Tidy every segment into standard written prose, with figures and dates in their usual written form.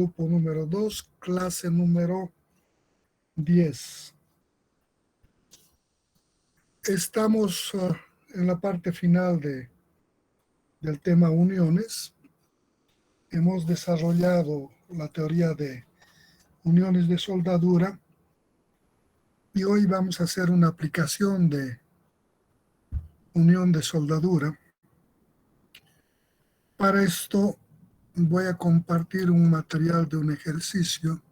Grupo número 2, clase número 10. Estamos en la parte final del tema uniones. Hemos desarrollado la teoría de uniones de soldadura y hoy vamos a hacer una aplicación de unión de soldadura. Para esto voy a compartir un material de un ejercicio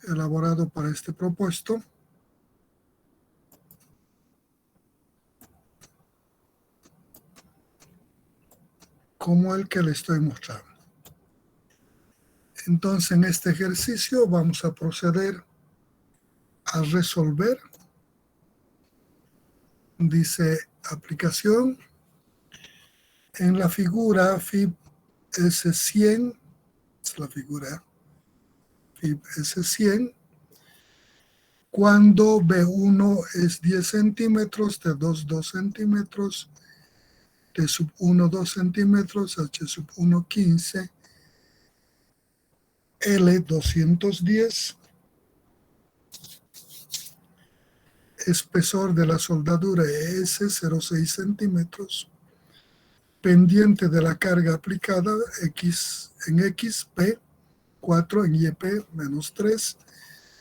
elaborado para este propósito. Como el que le estoy mostrando. Entonces, en este ejercicio vamos a proceder a resolver. Dice aplicación. En la figura FIB S100, es la figura FIB S100, cuando B1 es 10 centímetros, T2 2 centímetros, T sub 1 2 centímetros, H sub 1 15, L 210, espesor de la soldadura ES 0,6 centímetros, pendiente de la carga aplicada X en X, P 4 en YP menos 3,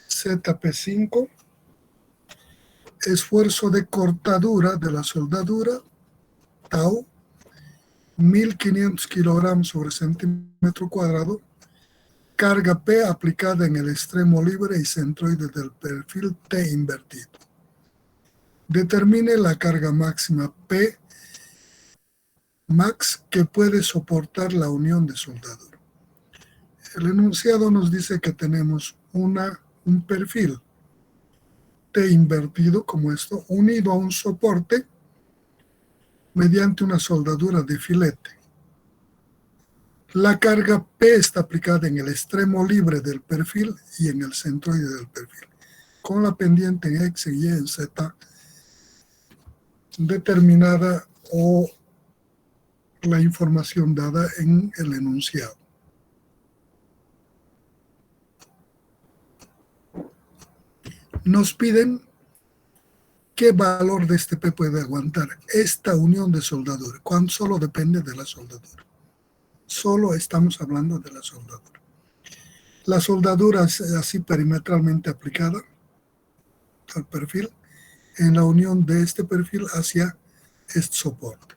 ZP 5, esfuerzo de cortadura de la soldadura, tau, 1500 kilogramos sobre centímetro cuadrado, carga P aplicada en el extremo libre y centroide del perfil T invertido. Determine la carga máxima P max que puede soportar la unión de soldadura. El enunciado nos dice que tenemos un perfil T invertido como esto, unido a un soporte mediante una soldadura de filete. La carga P está aplicada en el extremo libre del perfil y en el centroide del perfil, con la pendiente en X y en Z determinada o la información dada en el enunciado. Nos piden qué valor de este P puede aguantar esta unión de soldadura, cuando solo depende de la soldadura. Solo estamos hablando de la soldadura. La soldadura es así perimetralmente aplicada al perfil en la unión de este perfil hacia este soporte,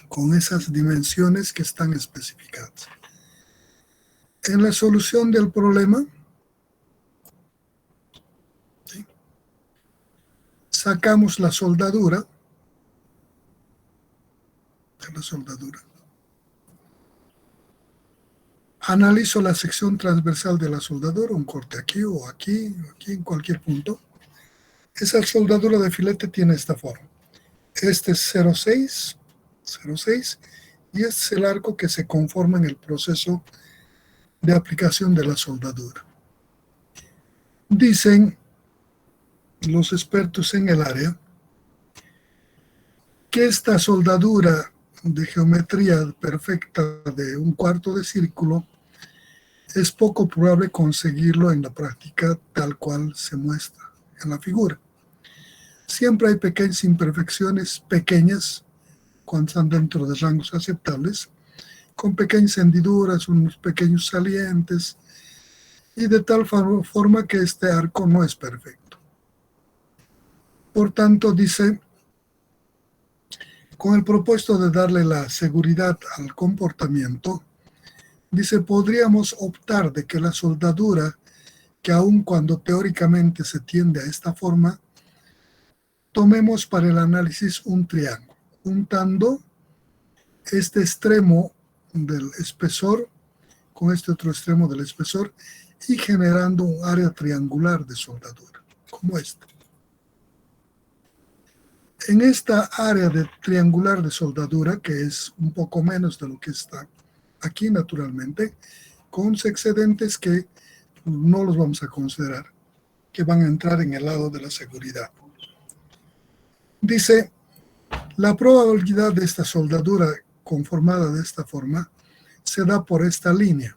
con esas dimensiones que están especificadas. En la solución del problema, ¿sí?, sacamos la soldadura, analizo la sección transversal de la soldadura, un corte aquí o aquí, en cualquier punto. Esa soldadura de filete tiene esta forma. Este es 0,6, y este es el arco que se conforma en el proceso de aplicación de la soldadura. Dicen los expertos en el área que esta soldadura de geometría perfecta de un cuarto de círculo es poco probable conseguirlo en la práctica tal cual se muestra en la figura. Siempre hay pequeñas imperfecciones, pequeñas, cuando están dentro de rangos aceptables, con pequeñas hendiduras, unos pequeños salientes, y de tal forma que este arco no es perfecto. Por tanto, dice, con el propósito de darle la seguridad al comportamiento, dice, podríamos optar de que la soldadura, que aun cuando teóricamente se tiende a esta forma, tomemos para el análisis un triángulo, juntando este extremo del espesor con este otro extremo del espesor y generando un área triangular de soldadura, como esta. En esta área triangular de soldadura, que es un poco menos de lo que está aquí naturalmente, con excedentes que no los vamos a considerar, que van a entrar en el lado de la seguridad. Dice, la probabilidad de esta soldadura conformada de esta forma se da por esta línea,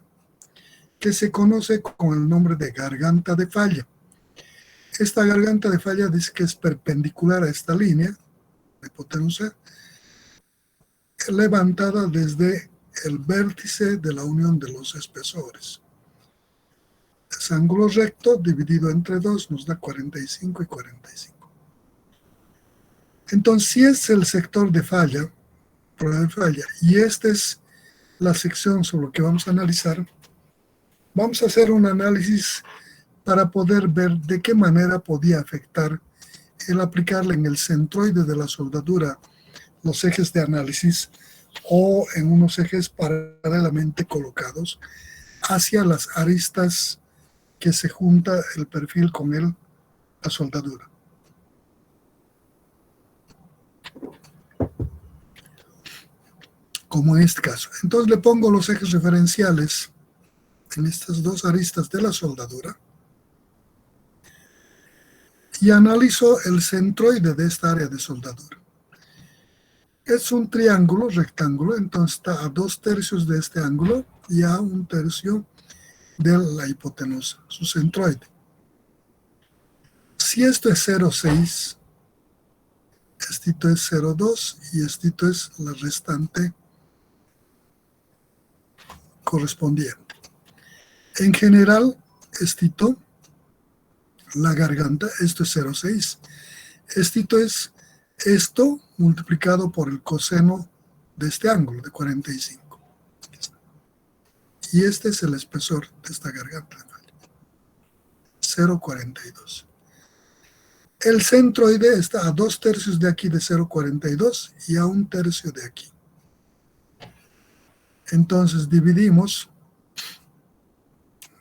que se conoce con el nombre de garganta de falla. Esta garganta de falla dice que es perpendicular a esta línea, la hipotenusa, levantada desde el vértice de la unión de los espesores. Ese ángulo recto dividido entre 2 nos da 45 y 45. Entonces, si es el sector de falla, prueba de falla, y esta es la sección sobre lo que vamos a analizar, vamos a hacer un análisis para poder ver de qué manera podía afectar el aplicarle en el centroide de la soldadura los ejes de análisis o en unos ejes paralelamente colocados hacia las aristas que se junta el perfil con la soldadura. Como en este caso. Entonces le pongo los ejes referenciales en estas dos aristas de la soldadura y analizo el centroide de esta área de soldadura. Es un triángulo rectángulo, entonces está a 2/3 de este ángulo y a 1/3 de la hipotenusa, su centroide. Si esto es 0,6, esto es 0,2 y esto es la restante correspondiente. En general, la garganta, esto es 0,6. Esto es esto multiplicado por el coseno de este ángulo de 45. Y este es el espesor de esta garganta de falla, 0,42. El centroide está a 2/3 de aquí de 0,42 y a 1/3 de aquí. Entonces dividimos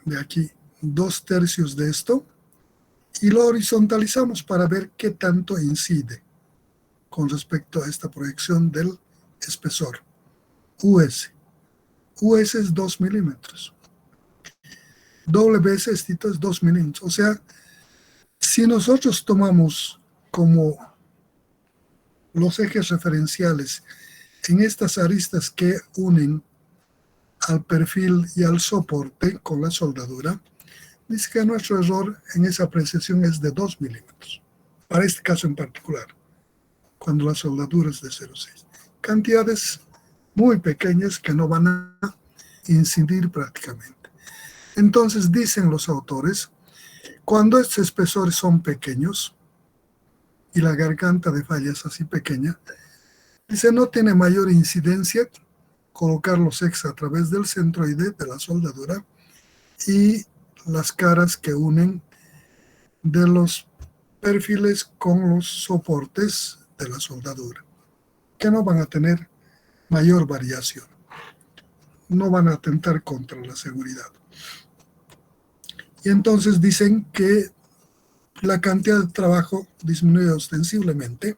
de aquí 2/3 de esto y lo horizontalizamos para ver qué tanto incide con respecto a esta proyección del espesor. US. US es 2 milímetros. WS esto es 2 milímetros. O sea, si nosotros tomamos como los ejes referenciales en estas aristas que unen al perfil y al soporte con la soldadura, dice que nuestro error en esa apreciación es de 2 milímetros, para este caso en particular, cuando la soldadura es de 0,6. Cantidades muy pequeñas que no van a incidir prácticamente. Entonces, dicen los autores, cuando estos espesores son pequeños y la garganta de falla es así pequeña, dice no tiene mayor incidencia colocar los ejes a través del centroide de la soldadura y las caras que unen de los perfiles con los soportes de la soldadura, que no van a tener mayor variación, no van a atentar contra la seguridad. Y entonces dicen que la cantidad de trabajo disminuye ostensiblemente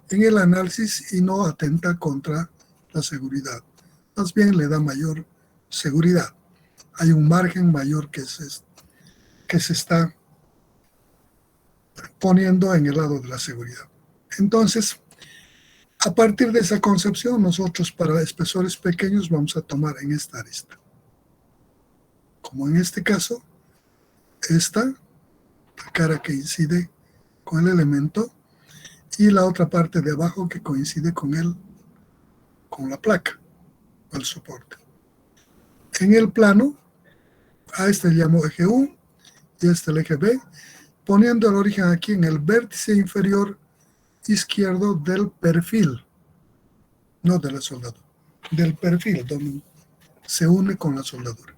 en el análisis y no atenta contra la seguridad. Más bien le da mayor seguridad. Hay un margen mayor que se está poniendo en el lado de la seguridad. Entonces, a partir de esa concepción, nosotros para espesores pequeños vamos a tomar en esta arista. Como en este caso, la cara que incide con el elemento y la otra parte de abajo que coincide con la placa, el soporte. En el plano, a este le llamo eje U y a este el eje B, poniendo el origen aquí en el vértice inferior izquierdo del perfil, no de la soldadura, del perfil donde se une con la soldadura.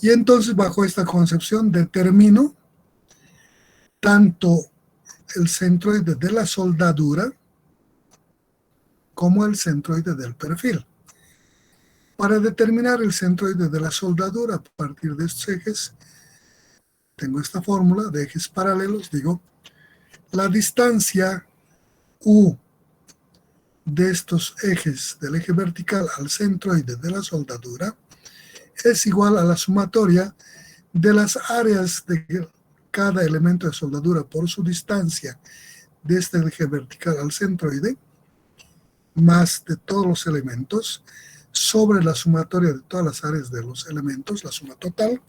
Y entonces bajo esta concepción determino tanto el centroide de la soldadura como el centroide del perfil. Para determinar el centroide de la soldadura a partir de estos ejes, tengo esta fórmula de ejes paralelos, digo, la distancia U de estos ejes del eje vertical al centroide de la soldadura es igual a la sumatoria de las áreas de cada elemento de soldadura por su distancia de este eje vertical al centroide, más de todos los elementos, sobre la sumatoria de todas las áreas de los elementos, la suma total,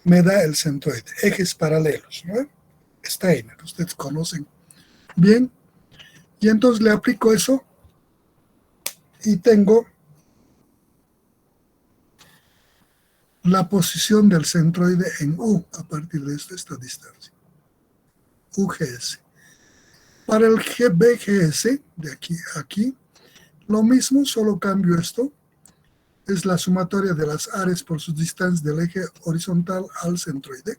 me da el centroide, ejes paralelos, ¿no? Steiner, ustedes conocen bien. Y entonces le aplico eso y tengo la posición del centroide en U a partir de esta distancia, UGS. Para el BGS, de aquí a aquí, lo mismo, solo cambio esto. Es la sumatoria de las áreas por sus distancias del eje horizontal al centroide.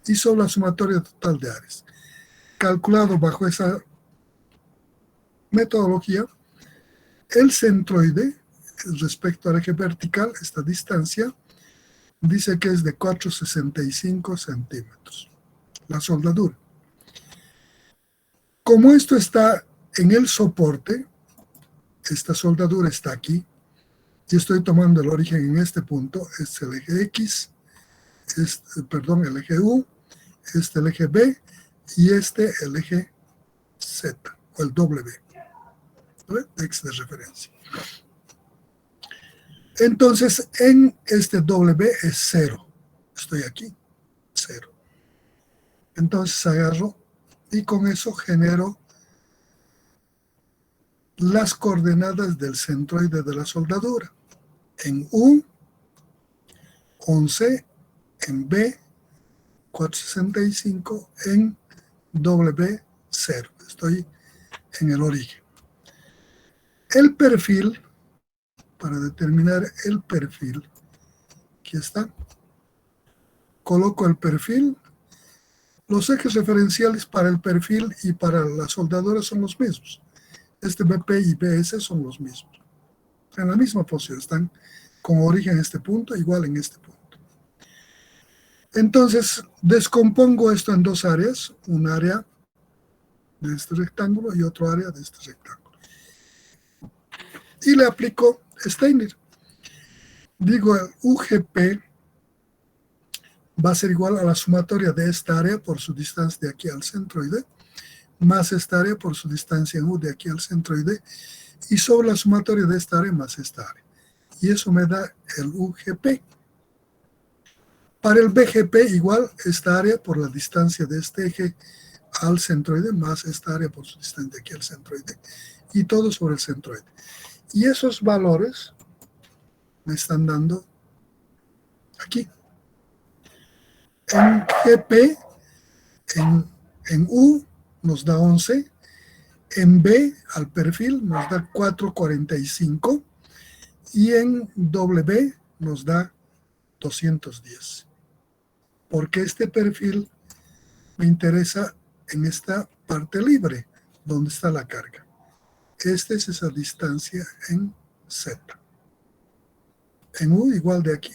Y sobre la sumatoria total de áreas. Calculado bajo esa metodología, el centroide, respecto al eje vertical, esta distancia, dice que es de 4,65 centímetros. La soldadura. Como esto está en el soporte, esta soldadura está aquí, y estoy tomando el origen en este punto, es el eje X, el eje U, el eje B, y el eje Z, o el W, X de referencia. Entonces, en este W es 0, estoy aquí, 0. Entonces agarro y con eso genero las coordenadas del centroide de la soldadura. En U, 11, en B, 465, en W, 0. Estoy en el origen. El perfil, para determinar el perfil, aquí está. Coloco el perfil. Los ejes referenciales para el perfil y para la soldadura son los mismos. BP y BS son los mismos. En la misma posición, están con origen en este punto, igual en este punto. Entonces, descompongo esto en dos áreas, un área de este rectángulo y otro área de este rectángulo. Y le aplico Steiner. Digo, UGP va a ser igual a la sumatoria de esta área por su distancia de aquí al centroide, más esta área por su distancia en U de aquí al centroide, y sobre la sumatoria de esta área más esta área. Y eso me da el UGP. Para el BGP igual esta área por la distancia de este eje al centroide, más esta área por su distancia de aquí al centroide, y todo sobre el centroide. Y esos valores me están dando aquí. En GP, en U nos da 11, en B al perfil nos da 4,45 y en W nos da 210. Porque este perfil me interesa en esta parte libre, donde está la carga. Esta es esa distancia en Z. En U igual de aquí,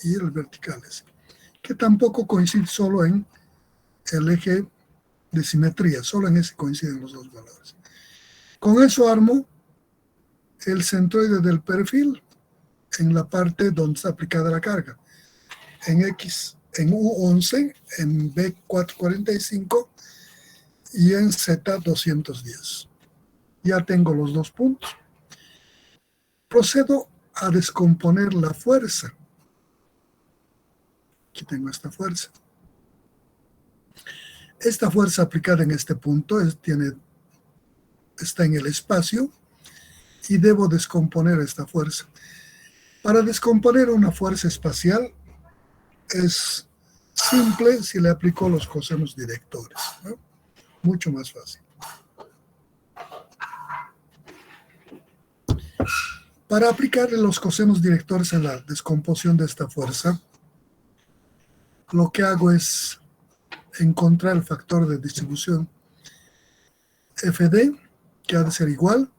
y el vertical es, que tampoco coincide solo en el eje de simetría, solo en ese coinciden los dos valores. Con eso armo el centroide del perfil en la parte donde está aplicada la carga. En X, en U11, en B445 y en Z210. Ya tengo los dos puntos. Procedo a descomponer la fuerza. Aquí tengo esta fuerza. Esta fuerza aplicada en este punto está en el espacio y debo descomponer esta fuerza. Para descomponer una fuerza espacial es simple si le aplico los cosenos directores, ¿no? Mucho más fácil. Para aplicarle los cosenos directores a la descomposición de esta fuerza, lo que hago es encontrar el factor de distribución FD, que ha de ser igual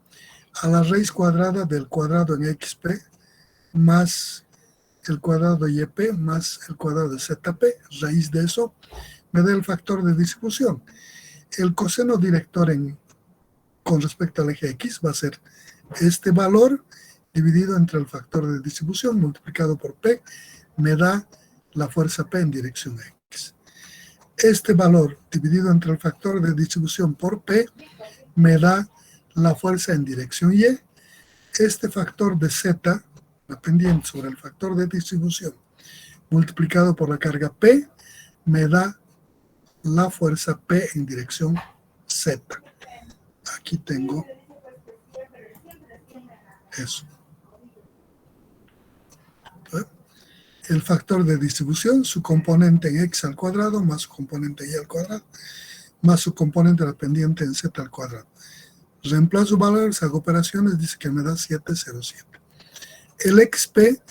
a la raíz cuadrada del cuadrado en XP más el cuadrado de YP más el cuadrado de ZP. Raíz de eso me da el factor de distribución. El coseno director con respecto al eje X va a ser este valor dividido entre el factor de distribución multiplicado por P, me da la fuerza P en dirección X. Este valor dividido entre el factor de distribución por P me da la fuerza en dirección Y. este factor de Z, la pendiente sobre el factor de distribución, multiplicado por la carga P, me da la fuerza P en dirección Z. Aquí tengo eso. El factor de distribución, su componente en X al cuadrado, más su componente Y al cuadrado, más su componente de la pendiente en Z al cuadrado. Reemplazo valores, hago operaciones, dice que me da 707. El XP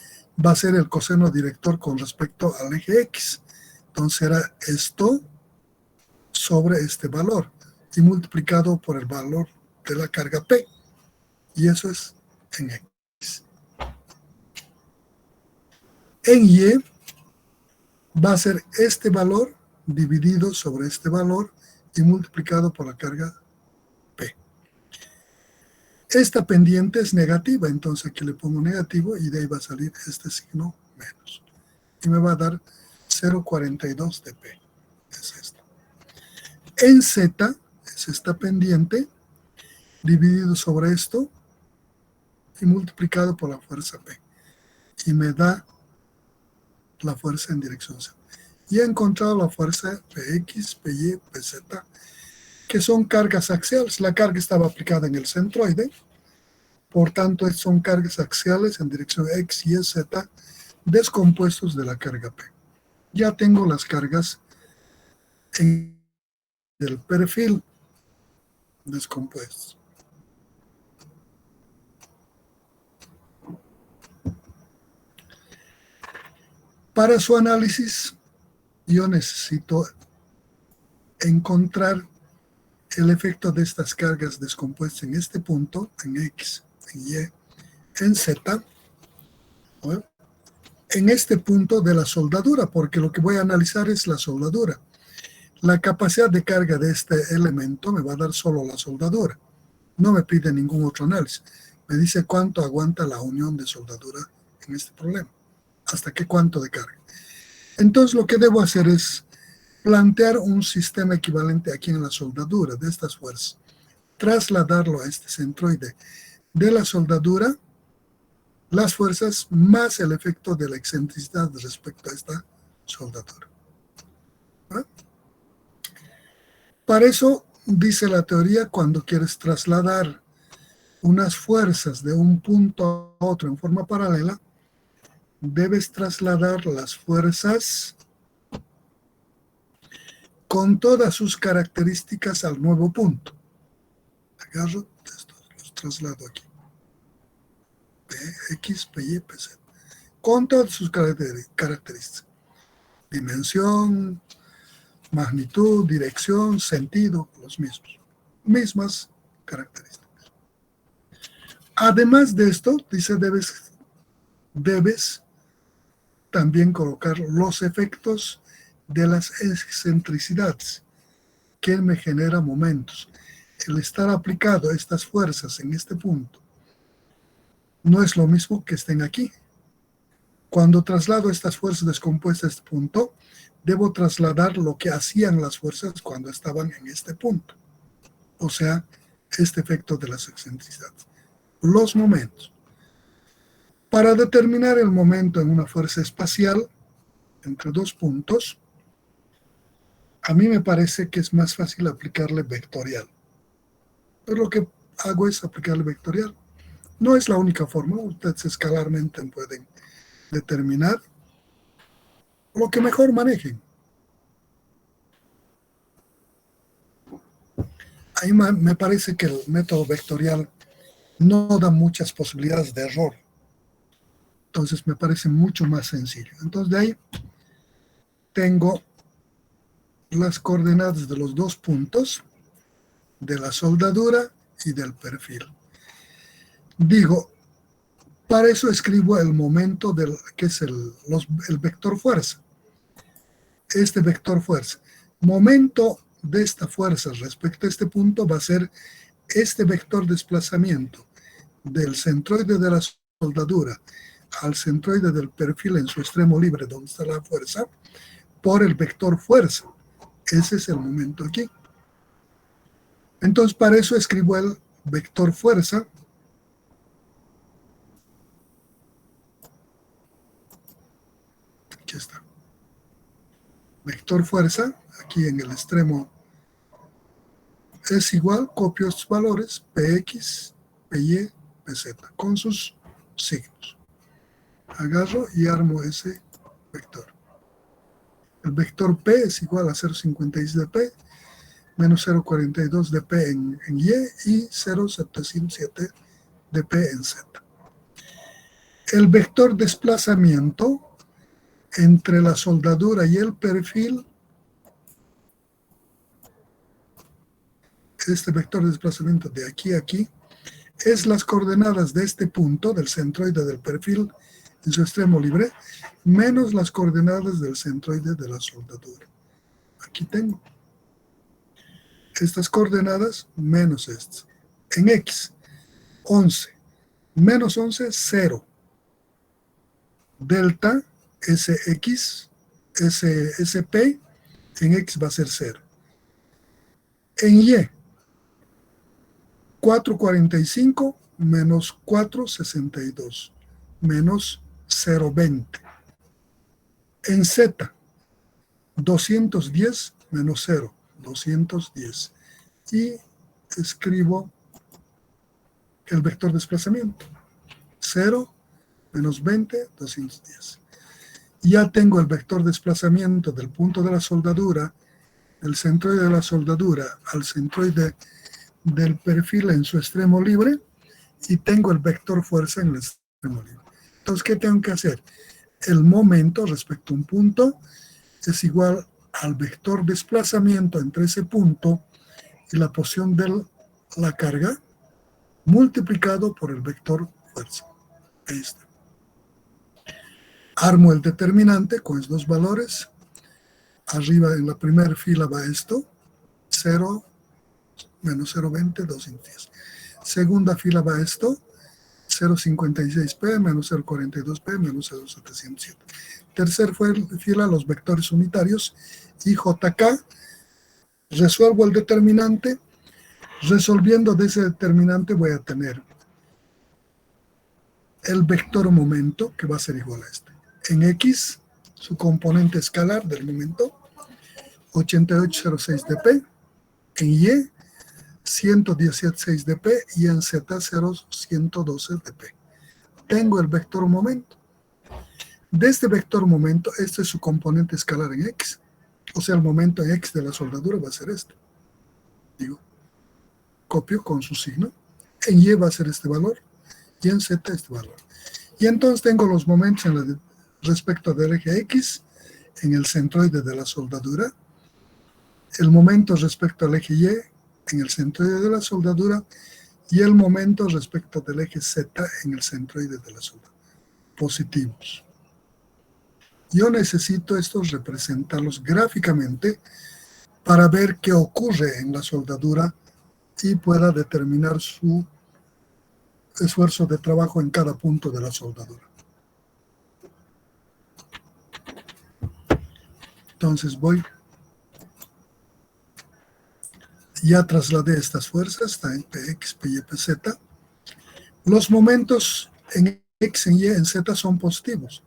va a ser el coseno director con respecto al eje X. Entonces será esto sobre este valor y multiplicado por el valor de la carga P. Y eso es en X. En Y va a ser este valor dividido sobre este valor y multiplicado por la carga P. Esta pendiente es negativa, entonces aquí le pongo negativo y de ahí va a salir este signo menos. Y me va a dar 0,42 de P. Es esto. En Z es esta pendiente dividido sobre esto y multiplicado por la fuerza P. Y me da la fuerza en dirección Z. Y he encontrado la fuerza Px, Py, Pz, que son cargas axiales. La carga estaba aplicada en el centroide, por tanto son cargas axiales en dirección X, Y, Z, descompuestos de la carga P. Ya tengo las cargas en el perfil descompuestos. Para su análisis, yo necesito encontrar el efecto de estas cargas descompuestas en este punto, en X, en Y, en Z, ¿no? En este punto de la soldadura, porque lo que voy a analizar es la soldadura. La capacidad de carga de este elemento me va a dar solo la soldadura. No me pide ningún otro análisis. Me dice cuánto aguanta la unión de soldadura en este problema. Hasta qué cuánto de carga. Entonces lo que debo hacer es plantear un sistema equivalente aquí en la soldadura de estas fuerzas. Trasladarlo a este centroide de la soldadura, las fuerzas más el efecto de la excentricidad respecto a esta soldadura. ¿Ah? Para eso, dice la teoría, cuando quieres trasladar unas fuerzas de un punto a otro en forma paralela, debes trasladar las fuerzas con todas sus características al nuevo punto. Agarro esto, los traslado aquí. X, Py, Pz. Con todas sus características. Dimensión, magnitud, dirección, sentido, los mismos. Mismas características. Además de esto, dice, debes también colocar los efectos de las excentricidades que me genera momentos. El estar aplicado estas fuerzas en este punto no es lo mismo que estén aquí. Cuando traslado estas fuerzas descompuestas a este punto, debo trasladar lo que hacían las fuerzas cuando estaban en este punto. O sea, este efecto de las excentricidades. Los momentos. Para determinar el momento en una fuerza espacial entre dos puntos, a mí me parece que es más fácil aplicarle vectorial. Pero lo que hago es aplicarle vectorial. No es la única forma, ustedes escalarmente pueden determinar lo que mejor manejen. Ahí me parece que el método vectorial no da muchas posibilidades de error. Entonces me parece mucho más sencillo. Entonces de ahí tengo las coordenadas de los dos puntos, de la soldadura y del perfil. Digo, para eso escribo el momento que es el vector fuerza. Este vector fuerza. Momento de esta fuerza respecto a este punto va a ser este vector desplazamiento del centroide de la soldadura al centroide del perfil en su extremo libre, donde está la fuerza, por el vector fuerza. Ese es el momento aquí. Entonces, para eso escribo el vector fuerza Aquí está. Vector fuerza, aquí en el extremo, es igual, copio estos valores, Px, Py, Pz, con sus signos. Agarro y armo ese vector. El vector P es igual a 0,56 de P, menos 0,42 de P en Y y 0,707 de P en Z. El vector desplazamiento entre la soldadura y el perfil, este vector de desplazamiento de aquí a aquí, es las coordenadas de este punto, del centroide del perfil en su extremo libre, menos las coordenadas del centroide de la soldadura. Aquí tengo estas coordenadas menos estas. En X, 11, menos 11, 0. Delta Sx, Sp, en X va a ser 0. En Y, 4,45 menos 4,62 menos 0,20. En Z, 210 menos 0, 210. Y escribo el vector de desplazamiento. 0 menos 20, 210. Ya tengo el vector de desplazamiento del punto de la soldadura, del centroide de la soldadura al centroide del perfil en su extremo libre, y tengo el vector fuerza en el extremo libre. Entonces, ¿qué tengo que hacer? El momento respecto a un punto es igual al vector desplazamiento entre ese punto y la posición de la carga multiplicado por el vector fuerza. Ahí está. Armo el determinante con estos dos valores. Arriba en la primera fila va esto, 0, menos 0,20, 210. Segunda fila va esto, 0,56p menos 0,42p menos 0,707. Tercera fila, los vectores unitarios, y JK. Resuelvo el determinante. Resolviendo de ese determinante voy a tener el vector momento, que va a ser igual a este. En X, su componente escalar del momento, 88,06 de P. En Y, 117,6 de P. Y en Z, 0,112 de P. Tengo el vector momento. De este vector momento, este es su componente escalar en X. O sea, el momento en X de la soldadura va a ser este. Digo, copio con su signo. En Y va a ser este valor. Y en Z este valor. Y entonces tengo los momentos respecto del eje X en el centroide de la soldadura, el momento respecto al eje Y en el centroide de la soldadura y el momento respecto del eje Z en el centroide de la soldadura. Positivos. Yo necesito estos representarlos gráficamente para ver qué ocurre en la soldadura y pueda determinar su esfuerzo de trabajo en cada punto de la soldadura. Entonces voy, ya trasladé estas fuerzas, está en Px, Py, Pz. Los momentos en X, en Y, en Z son positivos.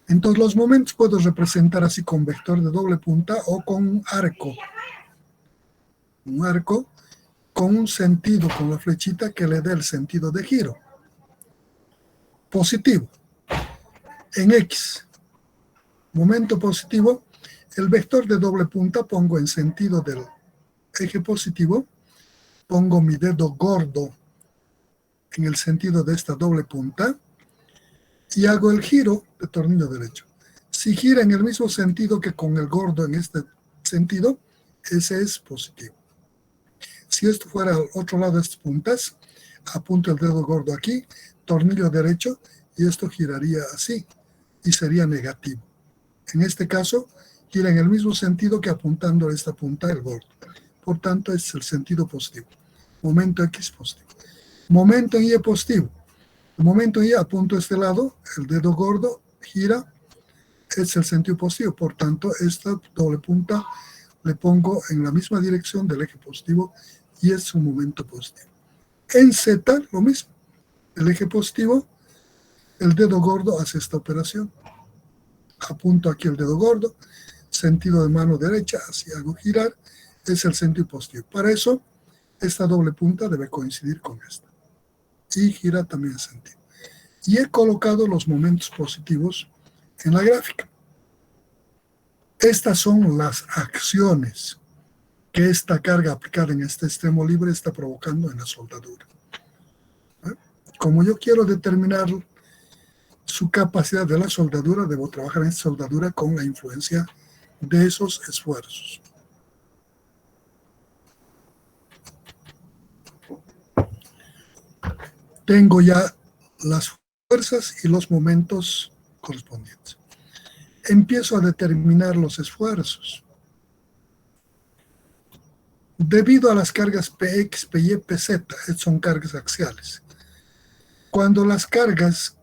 Entonces los momentos puedo representar así con vector de doble punta o con un arco. Un arco con un sentido, con la flechita que le dé el sentido de giro. Positivo. En X, momento positivo, el vector de doble punta pongo en sentido del eje positivo, pongo mi dedo gordo en el sentido de esta doble punta y hago el giro de tornillo derecho. Si gira en el mismo sentido que con el gordo en este sentido, ese es positivo. Si esto fuera al otro lado de estas puntas, apunto el dedo gordo aquí, tornillo derecho, y esto giraría así, y sería negativo. En este caso, gira en el mismo sentido que apuntando a esta punta el gordo. Por tanto, es el sentido positivo. Momento X positivo. Momento en Y positivo. El momento en Y apunto a este lado, el dedo gordo gira, es el sentido positivo. Por tanto, esta doble punta le pongo en la misma dirección del eje positivo y es un momento positivo. En Z, lo mismo. El eje positivo, el dedo gordo hace esta operación. apunto aquí el dedo gordo, sentido de mano derecha, así hago girar, es el sentido positivo. Para eso, esta doble punta debe coincidir con esta. Y gira también el sentido. Y he colocado los momentos positivos en la gráfica. Estas son las acciones que esta carga aplicada en este extremo libre está provocando en la soldadura. Como yo quiero determinar su capacidad de la soldadura, debo trabajar en soldadura con la influencia de esos esfuerzos. Tengo ya las fuerzas y los momentos correspondientes. Empiezo a determinar los esfuerzos. Debido a las cargas Px, Py, Pz, son cargas axiales. Cuando las cargas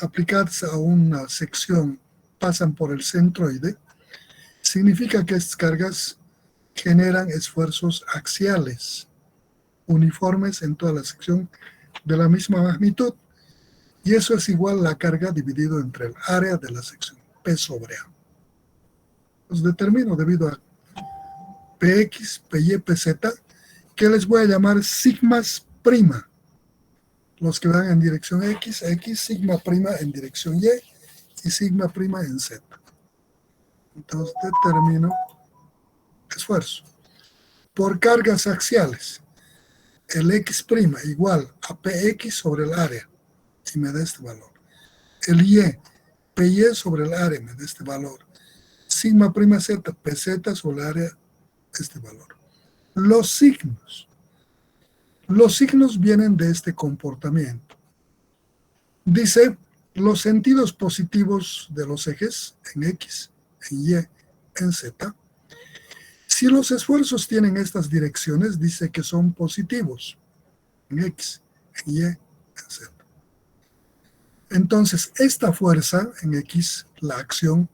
aplicadas a una sección pasan por el centroide, significa que estas cargas generan esfuerzos axiales, uniformes en toda la sección de la misma magnitud, y eso es igual a la carga dividido entre el área de la sección, P sobre A. Los determino debido a Px, Py, Pz, que les voy a llamar sigmas prima. Los que van en dirección X, sigma prima en dirección Y y sigma prima en Z. Entonces determino esfuerzo. Por cargas axiales, el X prima igual a Px sobre el área y me da este valor. El Y, Py sobre el área me da este valor. Sigma prima Z, Pz sobre el área, este valor. Los signos vienen de este comportamiento. Dice, los sentidos positivos de los ejes en X, en Y, en Z. Si los esfuerzos tienen estas direcciones, dice que son positivos en X, en Y, en Z. Entonces, esta fuerza en X, la acción,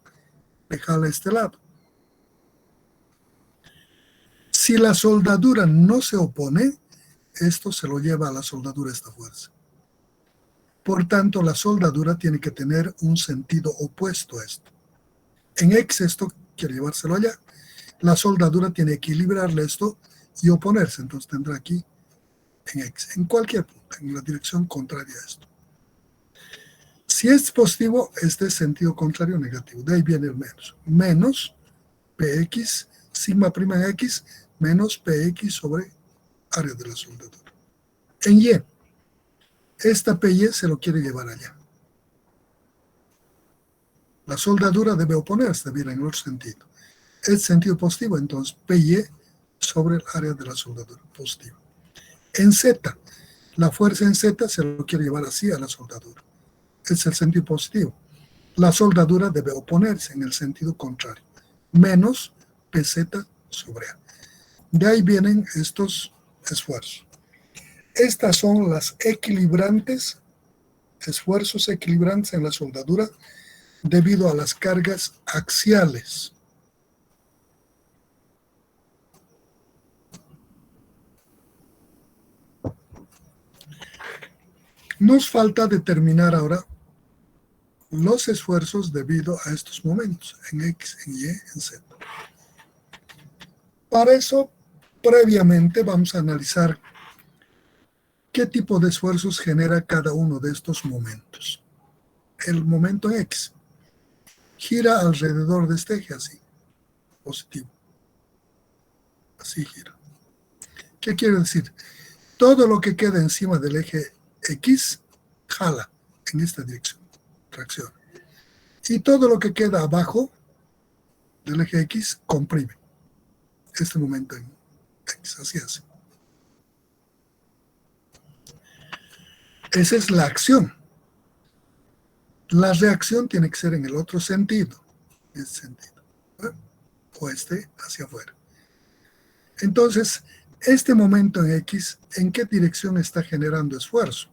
le jala a este lado. Si la soldadura no se opone, esto se lo lleva a la soldadura esta fuerza. Por tanto, la soldadura tiene que tener un sentido opuesto a esto. En X esto quiere llevárselo allá. La soldadura tiene que equilibrarle esto y oponerse. Entonces tendrá aquí en X, en cualquier punto, en la dirección contraria a esto. Si es positivo, este es sentido contrario negativo. De ahí viene el menos. Menos Px, sigma prima en X, menos Px sobre área de la soldadura. En Y, esta Py se lo quiere llevar allá. La soldadura debe oponerse, debe ir en el otro sentido. Es sentido positivo, entonces Py sobre el área de la soldadura, positivo. En Z, la fuerza en Z se lo quiere llevar así a la soldadura. Es el sentido positivo. La soldadura debe oponerse en el sentido contrario. Menos Pz sobre A. De ahí vienen estos esfuerzos. Estas son las equilibrantes, esfuerzos equilibrantes en la soldadura debido a las cargas axiales. Nos falta determinar ahora los esfuerzos debido a estos momentos, en X, en Y, en Z. Para eso, previamente vamos a analizar qué tipo de esfuerzos genera cada uno de estos momentos. El momento en X gira alrededor de este eje así, positivo. Así gira. ¿Qué quiere decir? Todo lo que queda encima del eje X jala en esta dirección, tracción. Y todo lo que queda abajo del eje X comprime. Este momento en X, así hace. Esa es la acción. La reacción tiene que ser en el otro sentido, en este sentido, o este hacia afuera. Entonces, este momento en X, ¿en qué dirección está generando esfuerzo?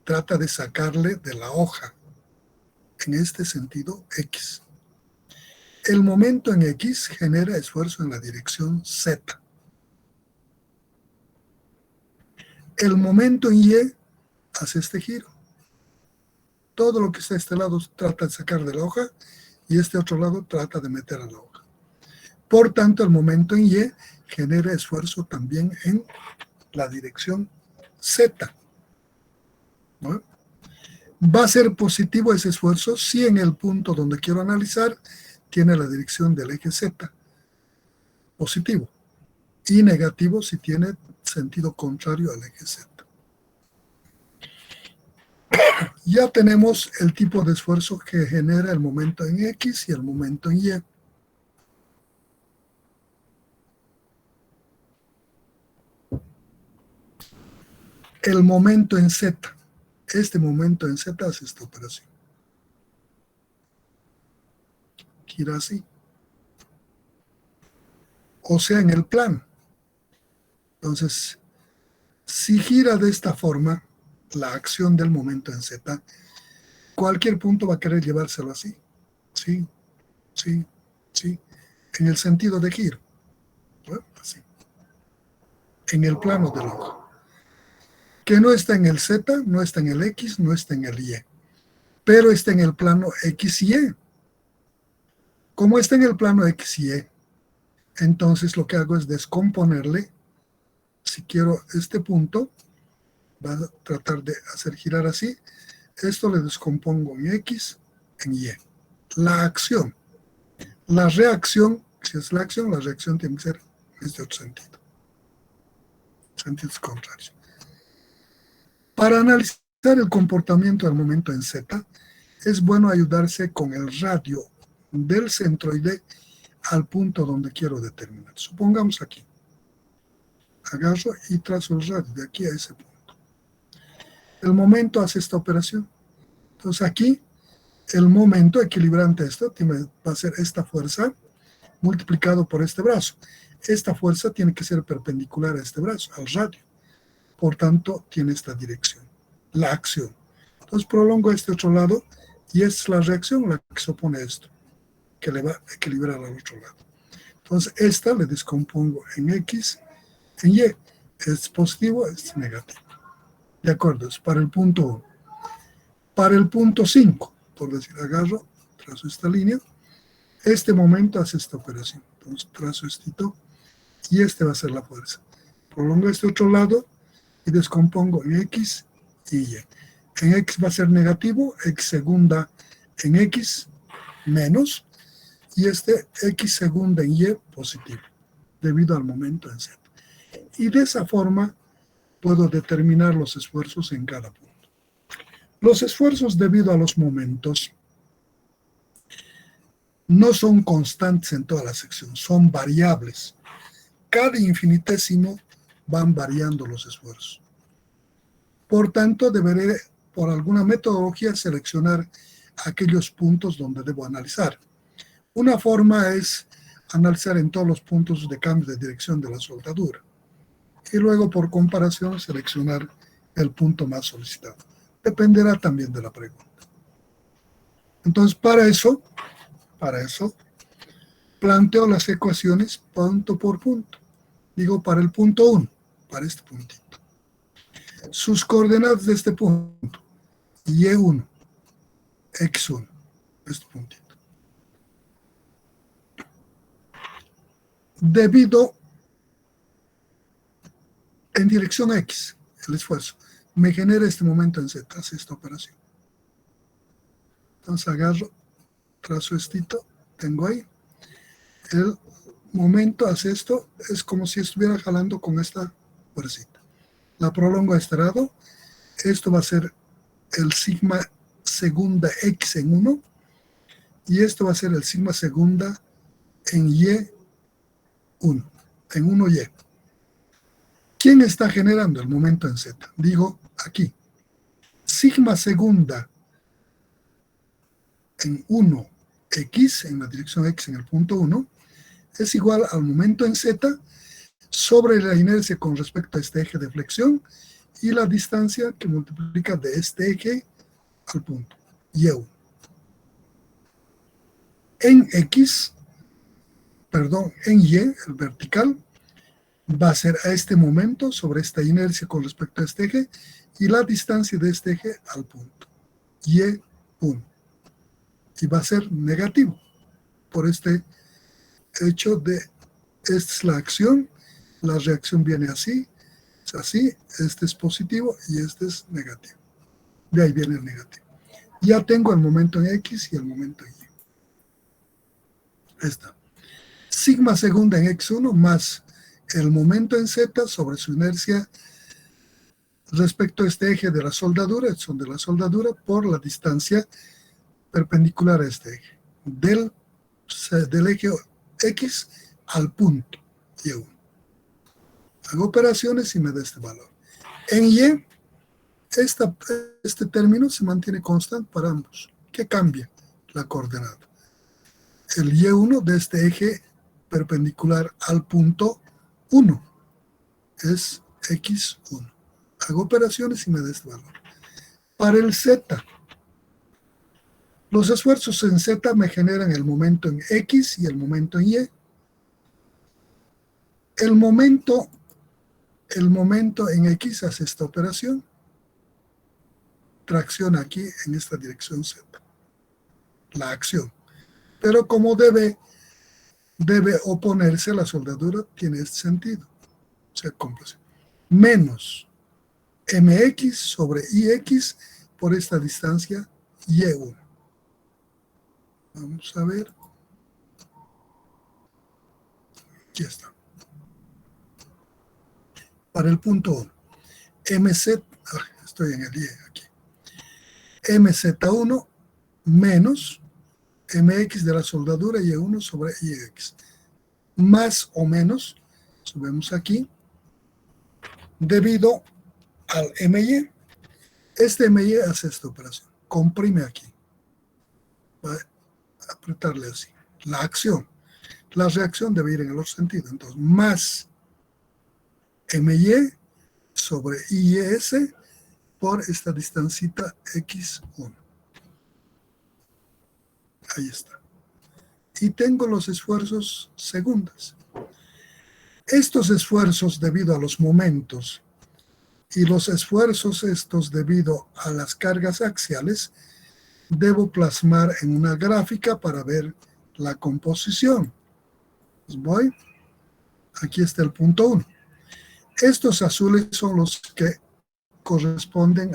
Trata de sacarle de la hoja, en este sentido X. El momento en X genera esfuerzo en la dirección Z. El momento en Y hace este giro. Todo lo que está a este lado trata de sacar de la hoja y este otro lado trata de meter a la hoja. Por tanto, el momento en Y genera esfuerzo también en la dirección Z, ¿no? Va a ser positivo ese esfuerzo si en el punto donde quiero analizar tiene la dirección del eje Z, positivo, y negativo si tiene sentido contrario al eje Z. Ya tenemos el tipo de esfuerzo que genera el momento en X y el momento en Y. El momento en Z. Este momento en Z hace esta operación. Gira así. O sea, en el plano. Entonces, si gira de esta forma, la acción del momento en Z, cualquier punto va a querer llevárselo así. Sí, sí, sí. En el sentido de giro. ¿No? Así. En el plano del ojo. Que no está en el Z, no está en el X, no está en el Y. Pero está en el plano X y Y. Como está en el plano X y Y, entonces lo que hago es descomponerle. Si quiero este punto, va a tratar de hacer girar así. Esto le descompongo en X, en Y. La acción. La reacción, si es la acción, la reacción tiene que ser en este otro sentido. Sentidos contrarios. Para analizar el comportamiento del momento en Z, es bueno ayudarse con el radio del centroide al punto donde quiero determinar. Supongamos aquí. Agarro y trazo el radio de aquí a ese punto. El momento hace esta operación. Entonces aquí, el momento equilibrante esto va a ser esta fuerza multiplicado por este brazo. Esta fuerza tiene que ser perpendicular a este brazo, al radio. Por tanto, tiene esta dirección, la acción. Entonces prolongo este otro lado y esta es la reacción la que se opone a esto, que le va a equilibrar al otro lado. Entonces esta le descompongo en X, en Y. Es positivo, es negativo. De acuerdo, es para el punto 1. Para el punto 5, por decir, agarro, trazo esta línea, este momento hace esta operación. Entonces trazo esto y este va a ser la fuerza. Prolongo este otro lado y descompongo en X y Y. En X va a ser negativo, X segunda en X menos, y este X segunda en Y positivo, debido al momento en Z. Y de esa forma puedo determinar los esfuerzos en cada punto. Los esfuerzos debido a los momentos no son constantes en toda la sección, son variables. Cada infinitésimo van variando los esfuerzos. Por tanto, deberé, por alguna metodología, seleccionar aquellos puntos donde debo analizar. Una forma es analizar en todos los puntos de cambio de dirección de la soldadura. Y luego, por comparación, seleccionar el punto más solicitado. Dependerá también de la pregunta. Entonces, para eso, planteo las ecuaciones punto por punto. Digo, para el punto 1, para este puntito. Sus coordenadas de este punto, Y1, X1, este puntito. Debido en dirección X, el esfuerzo, me genera este momento en Z, hace esta operación. Entonces agarro, trazo estito, tengo ahí. El momento hace esto, es como si estuviera jalando con esta fuercita. La prolongo a este lado, esto va a ser el sigma segunda X en 1, y esto va a ser el sigma segunda en Y1, en 1Y. ¿Quién está generando el momento en Z? Digo, aquí. Sigma segunda en 1X, en la dirección X en el punto 1, es igual al momento en Z sobre la inercia con respecto a este eje de flexión y la distancia que multiplica de este eje al punto, Y1. En X, perdón, en Y, el vertical, va a ser a este momento sobre esta inercia con respecto a este eje y la distancia de este eje al punto, Y1. Y va a ser negativo por este hecho de, esta es la acción, la reacción viene así, es así, este es positivo y este es negativo. De ahí viene el negativo. Ya tengo el momento en X y el momento en Y. Esta. Sigma segunda en X1 más el momento en Z sobre su inercia respecto a este eje de la soldadura, son de la soldadura, por la distancia perpendicular a este eje. Del eje X al punto Y1. Hago operaciones y me da este valor. En Y, este término se mantiene constante para ambos. ¿Qué cambia? La coordenada. El Y1 de este eje perpendicular al punto 1 es X1. Hago operaciones y me da este valor. Para el Z, los esfuerzos en Z me generan el momento en X y el momento en Y. El momento en X hace esta operación, tracción aquí en esta dirección Z, la acción. Pero como debe oponerse a la soldadura, tiene este sentido. O sea, menos mx sobre ix por esta distancia y1. Vamos a ver. Aquí está. Para el punto 1. Estoy en el y aquí. mz1 menos mx de la soldadura y1 sobre ix. Más o menos, subimos aquí, debido al my. Este my hace esta operación, comprime aquí. Va a apretarle así. La acción. La reacción debe ir en el otro sentido. Entonces, más my sobre is por esta distancita x1. Ahí está. Y tengo los esfuerzos segundas. Estos esfuerzos debido a los momentos y los esfuerzos estos debido a las cargas axiales, debo plasmar en una gráfica para ver la composición. Pues voy. Aquí está el punto 1. Estos azules son los que corresponden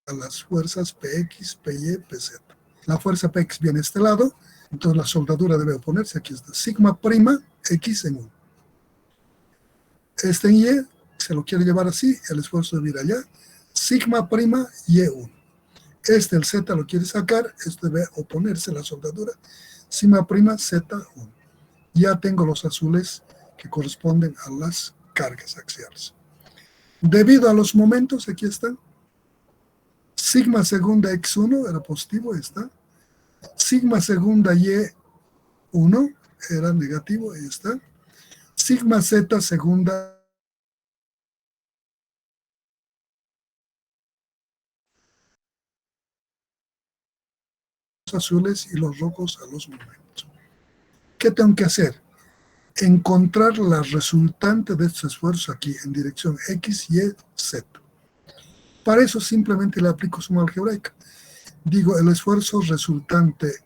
a las fuerzas Px, Py, Pz. La fuerza Px viene a este lado, entonces la soldadura debe oponerse. Aquí está, sigma prima X en 1. Este en Y, se lo quiere llevar así, el esfuerzo debe ir allá, sigma prima Y1. El Z lo quiere sacar, esto debe oponerse a la soldadura, sigma prima Z1. Ya tengo los azules que corresponden a las cargas axiales. Debido a los momentos, aquí están. Sigma segunda X1 era positivo, ahí está. Sigma segunda Y1 era negativo, ahí está. Sigma Z segunda azules y los rojos a los momentos. ¿Qué tengo que hacer? Encontrar la resultante de este esfuerzo aquí en dirección X, Y, Z. Para eso simplemente le aplico suma algebraica. Digo, el esfuerzo resultante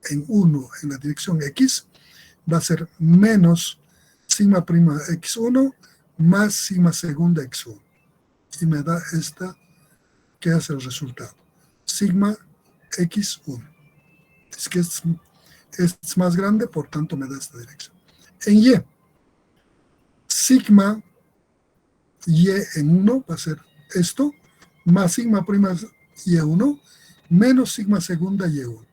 en 1 en la dirección X va a ser menos sigma prima X1 más sigma segunda X1. Y me da esta, que es el resultado. Sigma X1. Es que es más grande, por tanto me da esta dirección. En Y, sigma Y en 1 va a ser esto, más sigma prima Y1 menos sigma segunda Y1.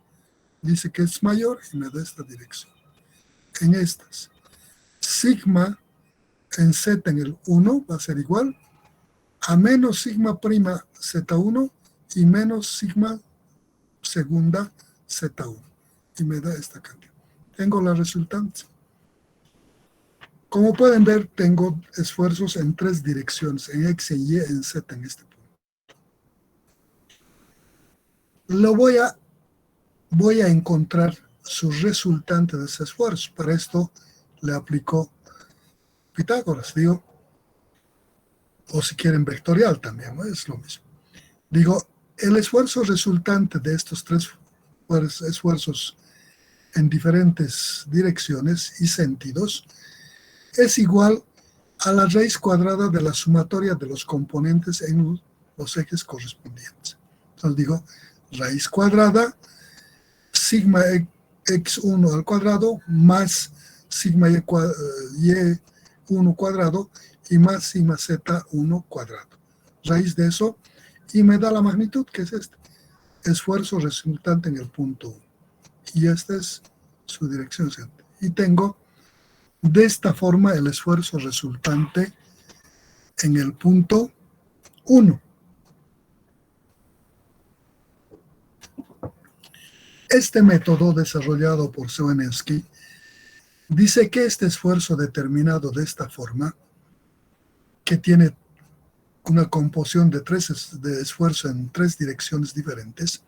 Dice que es mayor y me da esta dirección. En estas, sigma en Z en el 1 va a ser igual a menos sigma prima Z1 y menos sigma segunda Z1. Y me da esta cantidad. Tengo la resultante. Como pueden ver, tengo esfuerzos en 3 direcciones, en X, en Y, en Z en este punto. Voy a encontrar su resultante de ese esfuerzo. Para esto le aplico Pitágoras, o si quieren vectorial también, ¿no? Es lo mismo. Digo, El esfuerzo resultante de estos tres esfuerzos en diferentes direcciones y sentidos es igual a la raíz cuadrada de la sumatoria de los componentes en los ejes correspondientes. Entonces digo, raíz cuadrada, sigma x1 al cuadrado, más sigma y1 cuadrado, y más sigma z1 cuadrado. Raíz de eso, y me da la magnitud, que es este. Esfuerzo resultante en el punto 1. Y esta es su dirección central. Y tengo de esta forma el esfuerzo resultante en el punto 1. Este método desarrollado por Zwolenski dice que este esfuerzo determinado de esta forma, que tiene una composición de esfuerzo en tres direcciones diferentes,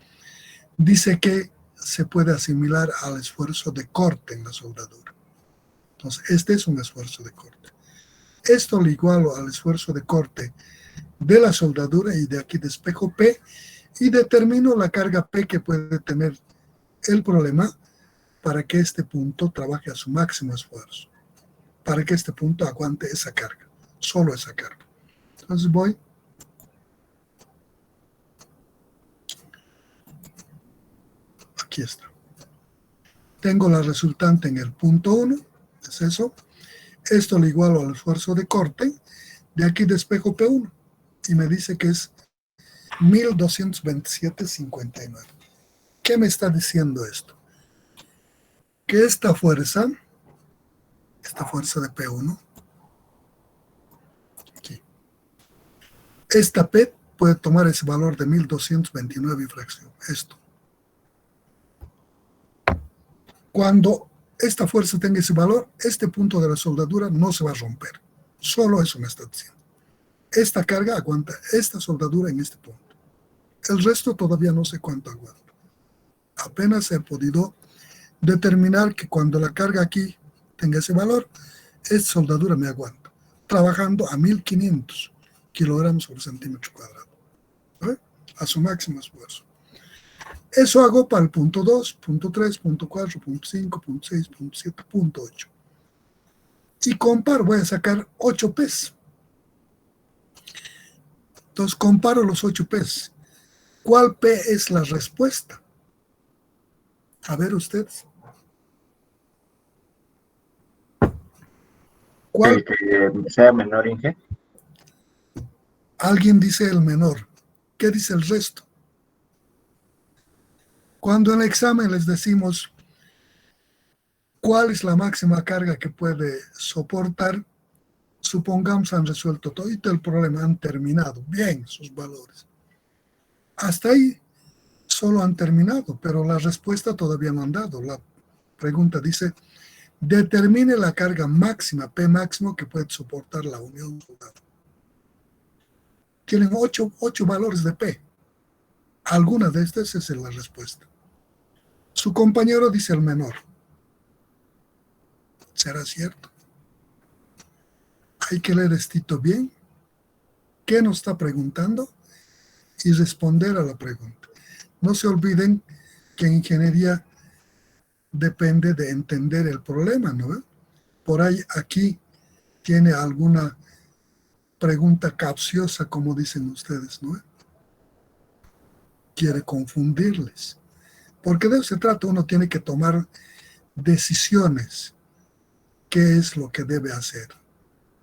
dice que se puede asimilar al esfuerzo de corte en la soldadura. Entonces, este es un esfuerzo de corte. Esto lo igualo al esfuerzo de corte de la soldadura y de aquí despejo P y determino la carga P que puede tener el problema para que este punto trabaje a su máximo esfuerzo, para que este punto aguante esa carga, solo esa carga. Entonces voy. Aquí está. Tengo la resultante en el punto 1, es eso. Esto lo igualo al esfuerzo de corte. De aquí despejo P1 y me dice que es 1227,59. ¿Qué me está diciendo esto? Que esta fuerza de P1, aquí, esta P puede tomar ese valor de 1229 y fracción, esto. Cuando esta fuerza tenga ese valor, este punto de la soldadura no se va a romper. Solo eso me está diciendo. Esta carga aguanta esta soldadura en este punto. El resto todavía no sé cuánto aguanta. Apenas he podido determinar que cuando la carga aquí tenga ese valor, esta soldadura me aguanta, trabajando a 1500 kilogramos por centímetro cuadrado, ¿eh? A su máximo esfuerzo. Eso hago para el punto 2, punto 3, punto 4, punto 5, punto 6, punto 7, punto 8. Y comparo, voy a sacar 8 P's. Entonces comparo los 8 P's. ¿Cuál P es la respuesta? A ver ustedes. ¿Cuál? El que sea menor, Inge. Alguien dice el menor. ¿Qué dice el resto? Cuando en el examen les decimos cuál es la máxima carga que puede soportar, supongamos han resuelto todo el problema, han terminado bien sus valores. Hasta ahí solo han terminado, pero la respuesta todavía no han dado. La pregunta dice, determine la carga máxima, P máximo, que puede soportar la unión soldado. Tienen 8 valores de P. Alguna de estas es la respuesta. Su compañero dice el menor. ¿Será cierto? Hay que leer esto bien. ¿Qué nos está preguntando? Y responder a la pregunta. No se olviden que en ingeniería depende de entender el problema, ¿no? Por ahí aquí tiene alguna pregunta capciosa, como dicen ustedes, ¿no? Quiere confundirles. Porque de eso se trata, uno tiene que tomar decisiones. ¿Qué es lo que debe hacer?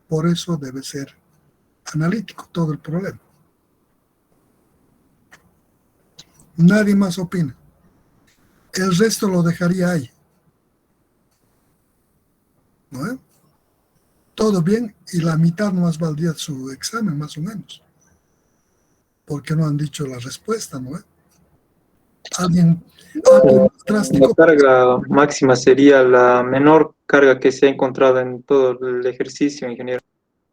Por eso debe ser analítico todo el problema. Nadie más opina. El resto lo dejaría ahí. ¿No? Todo bien, y la mitad nomás valdría su examen, más o menos. Porque no han dicho la respuesta, ¿no? Alguien drástico. La carga máxima sería la menor carga que se ha encontrado en todo el ejercicio, ingeniero.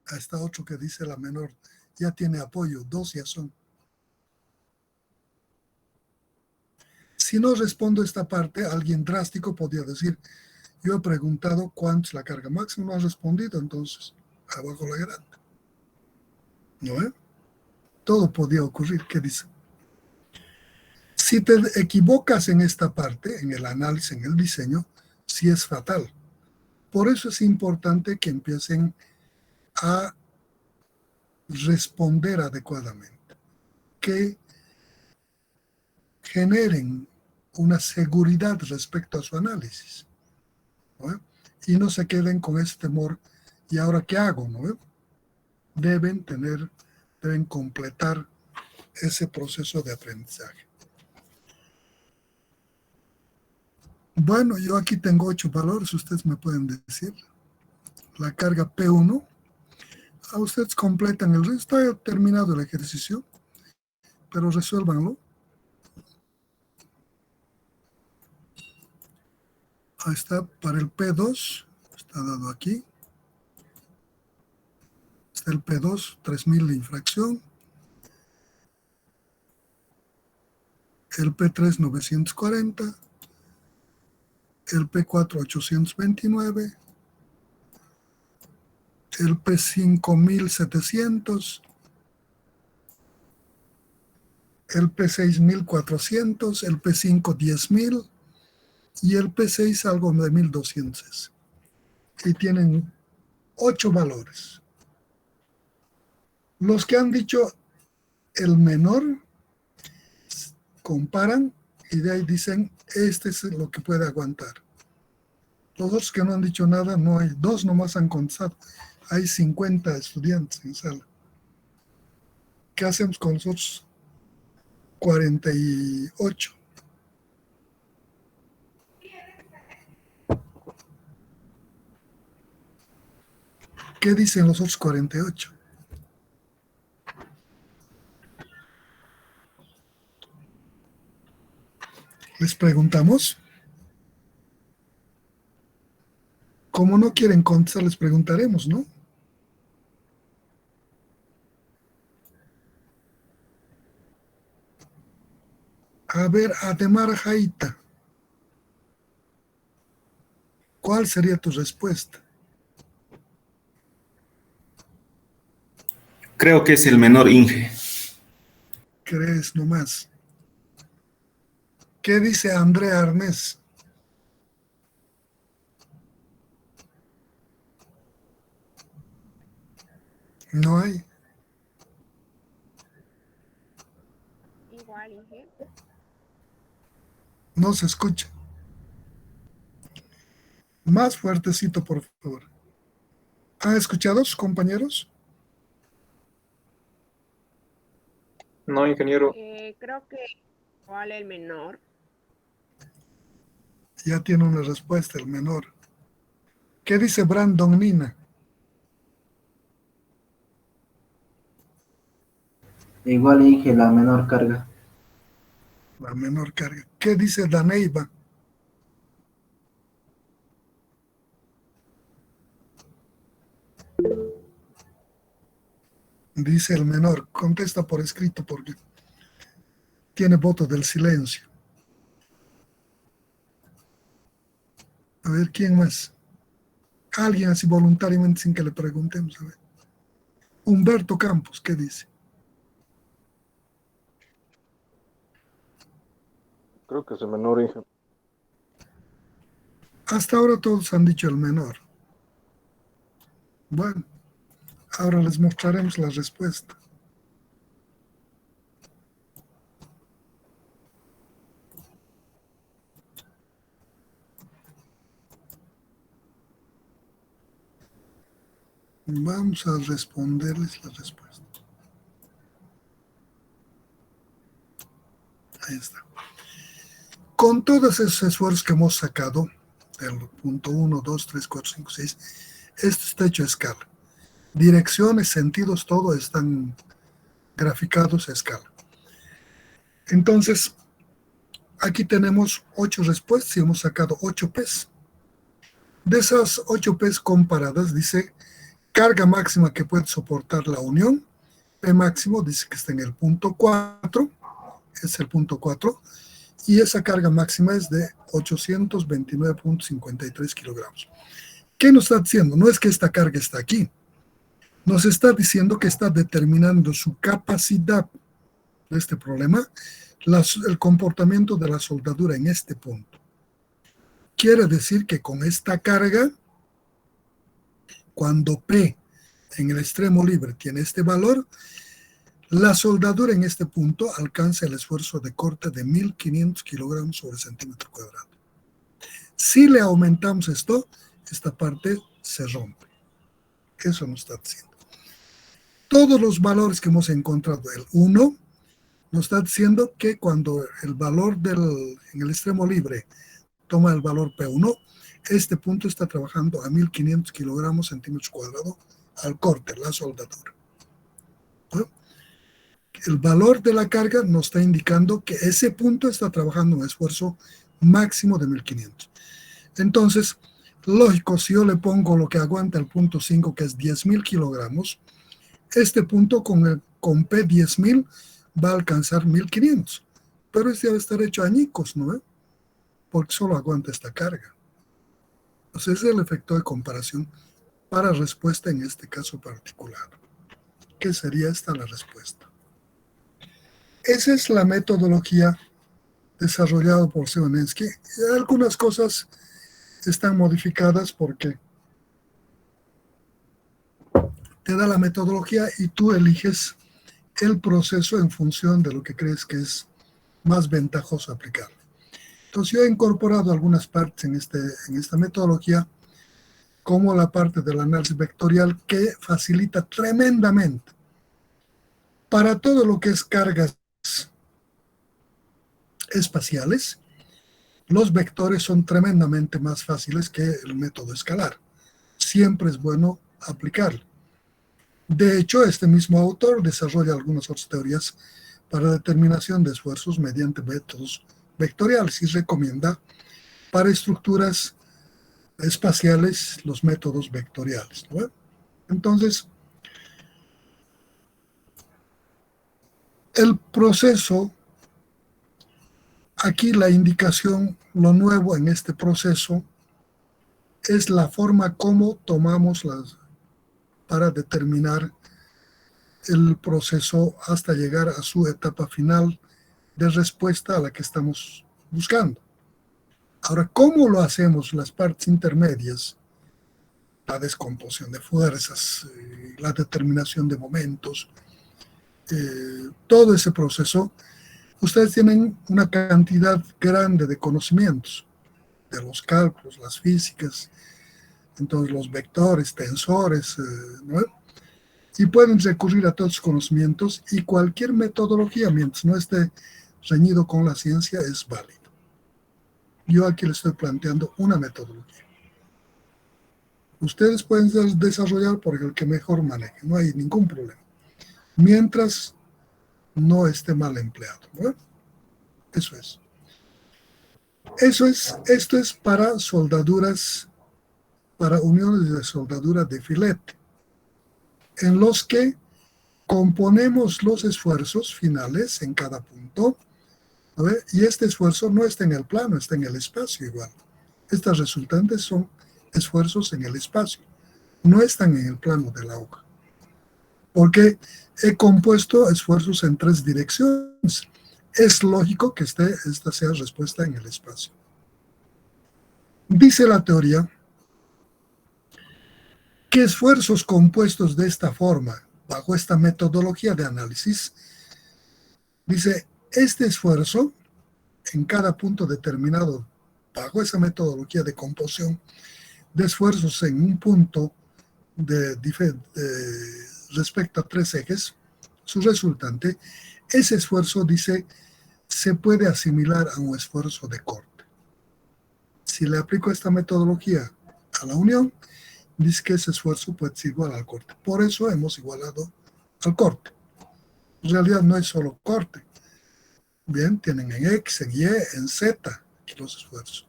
Ahí está otro que dice la menor. Ya tiene apoyo, 2 ya son. Si no respondo esta parte, alguien drástico podría decir, yo he preguntado cuánto es la carga máxima, no ha respondido, entonces abajo la grande. ¿No? Todo podía ocurrir, ¿qué dice? Si te equivocas en esta parte, en el análisis, en el diseño, sí es fatal. Por eso es importante que empiecen a responder adecuadamente, que generen una seguridad respecto a su análisis, ¿no? Y no se queden con ese temor, ¿y ahora qué hago? ¿No? Deben completar ese proceso de aprendizaje. Bueno, yo aquí tengo 8 valores, ustedes me pueden decir. La carga P1, a ustedes completan el resto. Está terminado el ejercicio, pero resuélvanlo. Ahí está, para el P2, está dado aquí. Está el P2, 3000 de infracción. El P3, 940. El P4, 829. El P5, 1700. El P6, 1400. El P5, 10000. Y el P6 algo de 1200. Y tienen 8 valores. Los que han dicho el menor comparan y de ahí dicen, este es lo que puede aguantar. Los otros que no han dicho nada, no hay. 2 nomás han contestado. Hay 50 estudiantes en sala. ¿Qué hacemos con los otros 48? ¿Qué dicen los otros 48? Les preguntamos. Como no quieren contestar, les preguntaremos, ¿no? A ver, Ademar Jaita, ¿cuál sería tu respuesta? Creo que es el menor, Inge. ¿Crees nomás? ¿Qué dice Andrea Arnés? No hay. Igual, Inge. No se escucha. Más fuertecito, por favor. ¿Han escuchado sus compañeros? No, ingeniero. Creo que igual el menor. Ya tiene una respuesta, el menor. ¿Qué dice Brandon Nina? Igual Inge, la menor carga. La menor carga. ¿Qué dice Daneiva? Dice el menor. Contesta por escrito porque tiene voto del silencio. A ver, ¿quién más? Alguien así voluntariamente sin que le preguntemos. A ver. Humberto Campos, ¿qué dice? Creo que es el menor, Inge. Hasta ahora todos han dicho el menor. Bueno, ahora les mostraremos la respuesta. Vamos a responderles la respuesta. Ahí está. Con todos esos esfuerzos que hemos sacado, del punto 1, 2, 3, 4, 5, 6, esto está hecho a escala. Direcciones, sentidos, todo están graficados a escala. Entonces, aquí tenemos 8 respuestas y hemos sacado 8 P's. De esas 8 P's comparadas, dice carga máxima que puede soportar la unión. P máximo dice que está en el punto 4, es el punto 4, y esa carga máxima es de 829.53 kilogramos. ¿Qué nos está diciendo? No es que esta carga está aquí, nos está diciendo que está determinando su capacidad de este problema, el comportamiento de la soldadura en este punto. Quiere decir que con esta carga, cuando P en el extremo libre tiene este valor, la soldadura en este punto alcanza el esfuerzo de corte de 1500 kilogramos sobre centímetro cuadrado. Si le aumentamos esto, esta parte se rompe. Eso nos está diciendo. Todos los valores que hemos encontrado, el 1, nos está diciendo que cuando el valor en el extremo libre toma el valor P1, este punto está trabajando a 1500 kilogramos centímetros cuadrados al corte, la soldadura. ¿No? El valor de la carga nos está indicando que ese punto está trabajando un esfuerzo máximo de 1500. Entonces, lógico, si yo le pongo lo que aguanta el punto 5, que es 10.000 kilogramos, este punto con P 10.000 va a alcanzar 1500. Pero este debe estar hecho añicos, ¿no? Porque solo aguanta esta carga. Entonces, ese es el efecto de comparación para respuesta en este caso particular. ¿Qué sería esta la respuesta? Esa es la metodología desarrollada por Severnensky. Algunas cosas están modificadas porque te da la metodología y tú eliges el proceso en función de lo que crees que es más ventajoso aplicar. Entonces yo he incorporado algunas partes en esta metodología, como la parte del análisis vectorial, que facilita tremendamente para todo lo que es cargas espaciales. Los vectores son tremendamente más fáciles que el método escalar. Siempre es bueno aplicarlo. De hecho, este mismo autor desarrolla algunas otras teorías para determinación de esfuerzos mediante métodos vectoriales y recomienda para estructuras espaciales los métodos vectoriales, ¿no? Entonces, el proceso, aquí la indicación, lo nuevo en este proceso es la forma como tomamos para determinar el proceso hasta llegar a su etapa final de respuesta a la que estamos buscando. Ahora, ¿cómo lo hacemos las partes intermedias? La descomposición de fuerzas, la determinación de momentos, todo ese proceso, ustedes tienen una cantidad grande de conocimientos de los cálculos, las físicas, entonces los vectores, tensores, ¿no? Y pueden recurrir a todos los conocimientos y cualquier metodología, mientras no esté reñido con la ciencia, es válido. Yo aquí les estoy planteando una metodología. Ustedes pueden desarrollar por el que mejor maneje, no hay ningún problema, mientras no esté mal empleado, ¿no? Eso es. Esto es para soldaduras, para uniones de soldadura de filete, en los que componemos los esfuerzos finales en cada punto, ¿no? Y este esfuerzo no está en el plano, está en el espacio igual. Estas resultantes son esfuerzos en el espacio, no están en el plano de la hoja, porque he compuesto esfuerzos en 3 direcciones. Es lógico que esta sea respuesta en el espacio. Dice la teoría que esfuerzos compuestos de esta forma, bajo esta metodología de análisis, dice, este esfuerzo en cada punto determinado, bajo esa metodología de composición de esfuerzos en un punto respecto a 3 ejes, su resultante, ese esfuerzo, dice, se puede asimilar a un esfuerzo de corte. Si le aplico esta metodología a la unión, dice que ese esfuerzo puede ser igual al corte. Por eso hemos igualado al corte. En realidad no es solo corte. Bien, tienen en X, en Y, en Z los esfuerzos.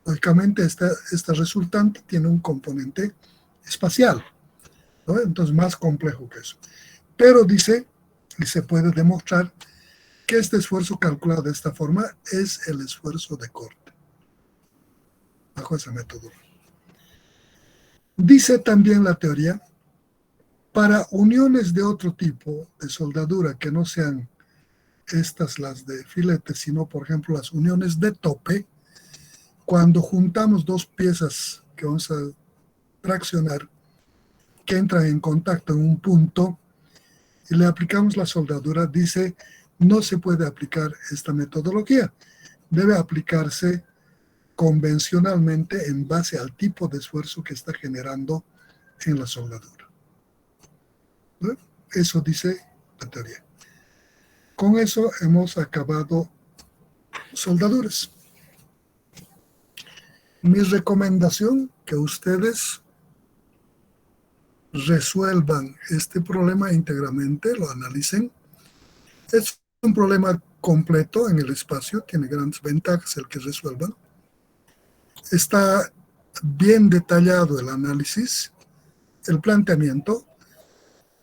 Lógicamente, esta resultante tiene un componente espacial, ¿no? Entonces, más complejo que eso. Pero dice, y se puede demostrar, que este esfuerzo calculado de esta forma es el esfuerzo de corte, bajo esa metodología. Dice también la teoría, para uniones de otro tipo de soldadura que no sean estas las de filete, sino por ejemplo las uniones de tope, cuando juntamos dos piezas que vamos a traccionar, que entran en contacto en un punto y le aplicamos la soldadura, dice, no se puede aplicar esta metodología, debe aplicarse convencionalmente en base al tipo de esfuerzo que está generando en la soldadura. ¿No? Eso dice la teoría. Con eso hemos acabado soldaduras. Mi recomendación que ustedes resuelvan este problema íntegramente, lo analicen. Es un problema completo en el espacio, tiene grandes ventajas el que resuelvan. Está bien detallado el análisis, el planteamiento.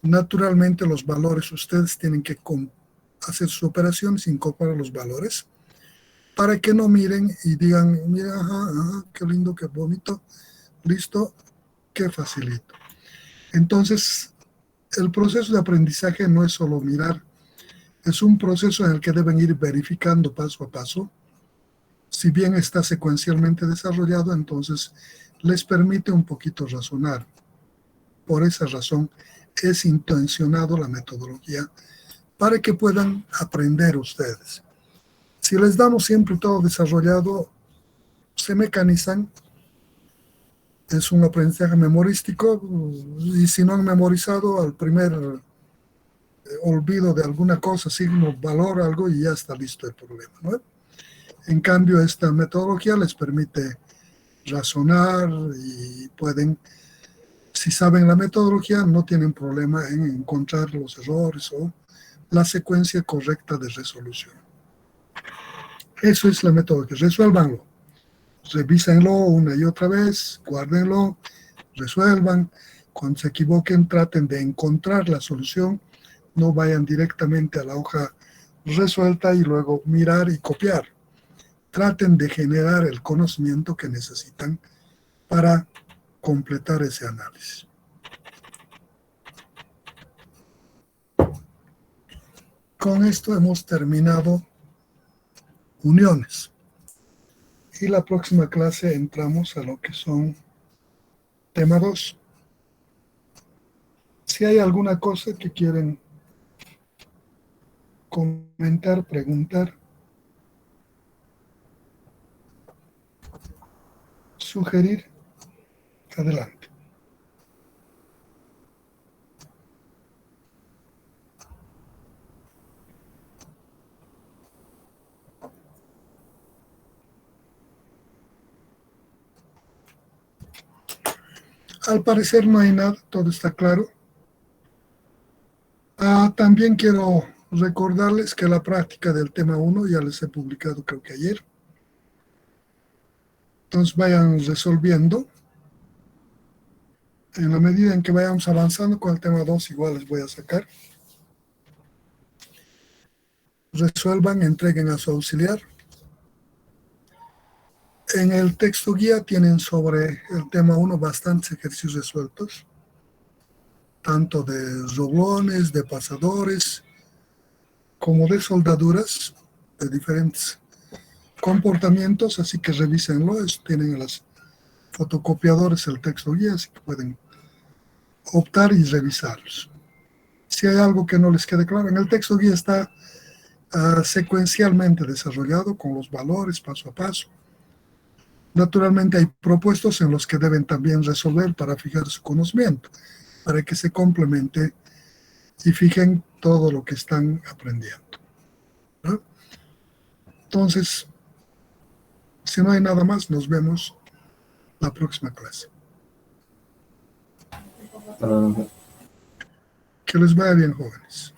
Naturalmente los valores, ustedes tienen que hacer sus operaciones, incorporar los valores, para que no miren y digan, mira, ajá, qué lindo, qué bonito, listo, qué facilito. Entonces, el proceso de aprendizaje no es solo mirar, es un proceso en el que deben ir verificando paso a paso. Si bien está secuencialmente desarrollado, entonces les permite un poquito razonar. Por esa razón es intencionado la metodología para que puedan aprender ustedes. Si les damos siempre todo desarrollado, se mecanizan. Es un aprendizaje memorístico y si no han memorizado, al primer olvido de alguna cosa, signo, valor, algo y ya está listo el problema, ¿no? En cambio, esta metodología les permite razonar y pueden, si saben la metodología, no tienen problema en encontrar los errores o la secuencia correcta de resolución. Eso es la metodología. Resuélvanlo. Revísenlo una y otra vez, guárdenlo, resuelvan. Cuando se equivoquen, traten de encontrar la solución. No vayan directamente a la hoja resuelta y luego mirar y copiar. Traten de generar el conocimiento que necesitan para completar ese análisis. Con esto hemos terminado uniones. Y la próxima clase entramos a lo que son tema 2. Si hay alguna cosa que quieren comentar, preguntar, sugerir, adelante. Al parecer no hay nada, todo está claro. También quiero recordarles que la práctica del tema 1 ya les he publicado creo que ayer. Entonces vayan resolviendo. En la medida en que vayamos avanzando con el tema 2, igual les voy a sacar. Resuelvan, entreguen a su auxiliar. En el texto guía tienen sobre el tema 1 bastantes ejercicios resueltos, tanto de roblones, de pasadores, como de soldaduras, de diferentes comportamientos, así que revísenlo. Tienen en las fotocopiadores el texto guía, así que pueden optar y revisarlos. Si hay algo que no les quede claro, en el texto guía está secuencialmente desarrollado con los valores paso a paso. Naturalmente hay propuestos en los que deben también resolver para fijar su conocimiento, para que se complemente y fijen todo lo que están aprendiendo, ¿no? Entonces, si no hay nada más, nos vemos la próxima clase. Que les vaya bien, jóvenes.